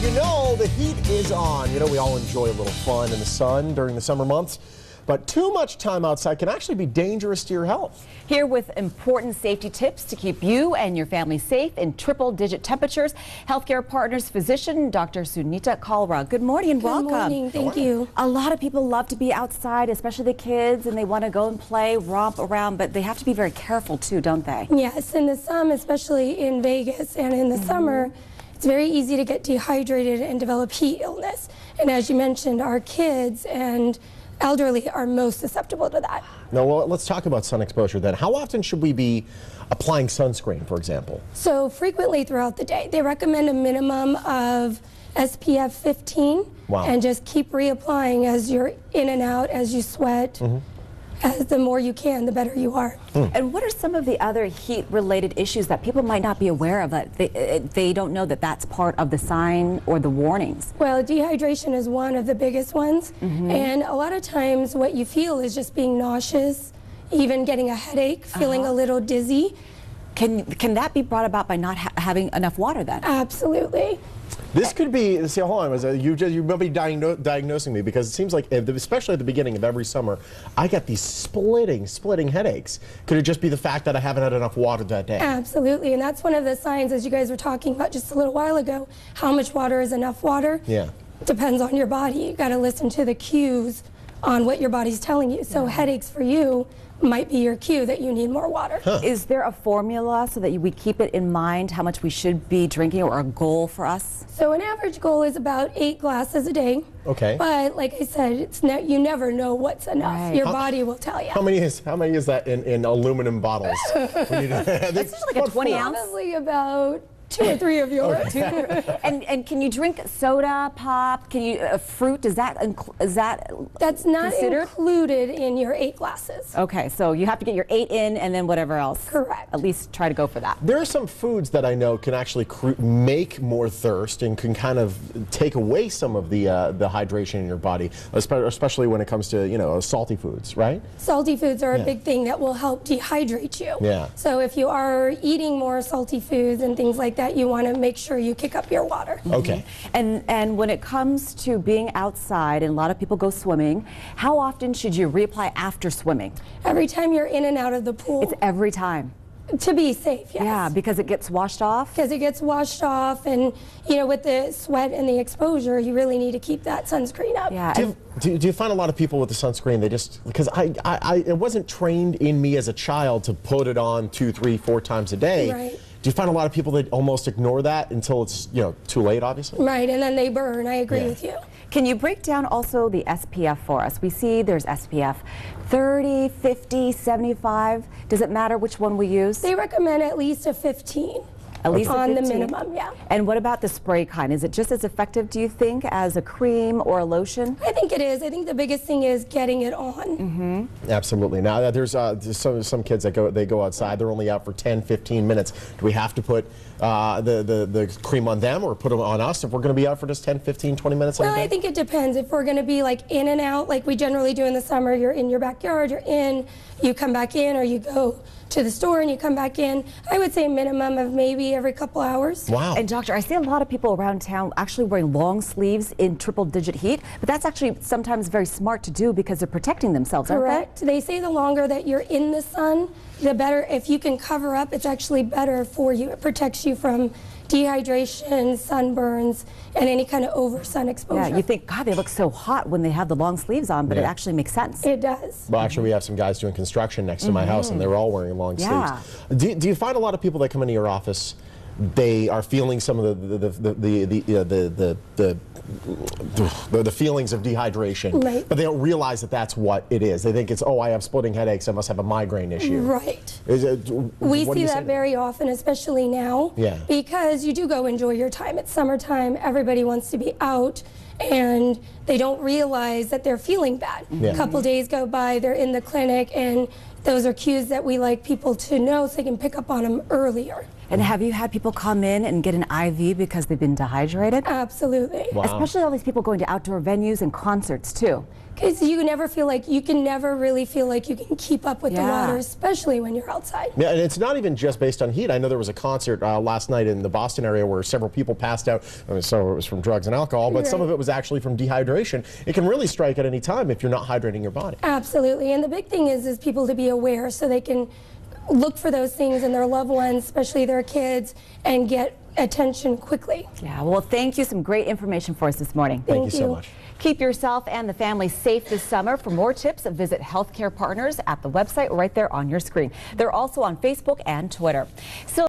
you know, the heat is on. You know, we all enjoy a little fun in the sun during the summer months, but too much time outside can actually be dangerous to your health. Here with important safety tips to keep you and your family safe in triple-digit temperatures, Healthcare Partners physician Dr. Sunita Kalra. Good morning and welcome. Good morning. Thank you. A lot of people love to be outside, especially the kids, and they want to go and play, romp around, but they have to be very careful too, don't they? Yes, in the summer, especially in Vegas and in the summer, it's very easy to get dehydrated and develop heat illness. And as you mentioned, our kids and elderly are most susceptible to that. Now, well, let's talk about sun exposure then. How often should we be applying sunscreen, for example? So frequently throughout the day. They recommend a minimum of SPF 15. Wow. And just keep reapplying as you're in and out, as you sweat. As the more you can, the better you are. And what are some of the other heat-related issues that people might not be aware of, that they don't know that that's part of the sign or the warnings? Well, dehydration is one of the biggest ones. And a lot of times what you feel is just being nauseous, even getting a headache, feeling a little dizzy. Can that be brought about by not having enough water then? Absolutely. This could be, see, hold on, you might be diagnosing me, because it seems like, especially at the beginning of every summer, I get these splitting headaches. Could it just be the fact that I haven't had enough water that day? Absolutely, and that's one of the signs, as you guys were talking about just a little while ago, how much water is enough water? Yeah. Depends on your body. You got to listen to the cues on what your body's telling you. So headaches for you might be your cue that you need more water. Is there a formula so that we keep it in mind how much we should be drinking, or a goal for us? So an average goal is about 8 glasses a day. Okay. But like I said, you never know what's enough. Right. Your body will tell you. How many is that in aluminum bottles? That's usually like a 20 ounce. Probably about 2 or 3 of yours. And can you drink soda, pop? Can you fruit? Is that That's not considered? included in your 8 glasses. Okay, so you have to get your 8 in and then whatever else. Correct. At least try to go for that. There are some foods that I know can actually make more thirst and can kind of take away some of the hydration in your body, especially when it comes to, you know, salty foods, right? Salty foods are a big thing that will help dehydrate you. Yeah. So if you are eating more salty foods and things like that, you want to make sure you kick up your water. Okay. And when it comes to being outside, and a lot of people go swimming, how often should you reapply after swimming? Every time you're in and out of the pool. It's every time. To be safe, yes. Yeah, because it gets washed off? Because it gets washed off, and you know, with the sweat and the exposure, you really need to keep that sunscreen up. Yeah. Do you find a lot of people with the sunscreen, they just, because it wasn't trained in me as a child to put it on 2, 3, 4 times a day. Right. Do you find a lot of people that almost ignore that until it's, you know, too late, obviously? Right, and then they burn. I agree with you. Can you break down also the SPF for us? We see there's SPF 30, 50, 75. Does it matter which one we use? They recommend at least a 15. At least on a 15? the minimum, yeah. And what about the spray kind? Is it just as effective, do you think, as a cream or a lotion? I think it is. I think the biggest thing is getting it on. Absolutely. Now, there's some kids that go outside. They're only out for 10, 15 minutes. Do we have to put the cream on them, or put them on us if we're going to be out for just 10, 15, 20 minutes? Well, I think it depends. If we're going to be like in and out, like we generally do in the summer, you're in your backyard, you come back in, or you go to the store and you come back in, I would say a minimum of maybe every couple hours. Wow. And doctor, I see a lot of people around town actually wearing long sleeves in triple-digit heat, but that's actually sometimes very smart to do because they're protecting themselves, aren't they? Correct. They say the longer that you're in the sun, the better. If you can cover up, it's actually better for you. It protects you from dehydration, sunburns, and any kind of over sun exposure. Yeah, you think, God, they look so hot when they have the long sleeves on, but it actually makes sense. It does. Well, actually, we have some guys doing construction next to my house, and they're all wearing long sleeves. Do you find a lot of people that come into your office, they are feeling some of the feelings of dehydration, right, but they don't realize that that's what it is? They think it's, oh, I have splitting headaches, I must have a migraine issue. Right. We see that very often, especially now, because you do go enjoy your time. It's summertime, everybody wants to be out, and they don't realize that they're feeling bad. A couple days go by, they're in the clinic, and those are cues that we like people to know so they can pick up on them earlier. And have you had people come in and get an IV because they've been dehydrated? Absolutely. Wow. Especially all these people going to outdoor venues and concerts too. Because you can never really feel like you can keep up with the Yeah. water, especially when you're outside. Yeah, and it's not even just based on heat. I know there was a concert last night in the Boston area where several people passed out. I mean, so it was from drugs and alcohol, but some of it was actually from dehydration. It can really strike at any time if you're not hydrating your body. Absolutely. And the big thing is people to be aware so they can look for those things in their loved ones, especially their kids, and get attention quickly. Yeah, well, thank you. Some great information for us this morning. Thank you so much. Keep yourself and the family safe this summer. For more tips, visit Healthcare Partners at the website right there on your screen. They're also on Facebook and Twitter.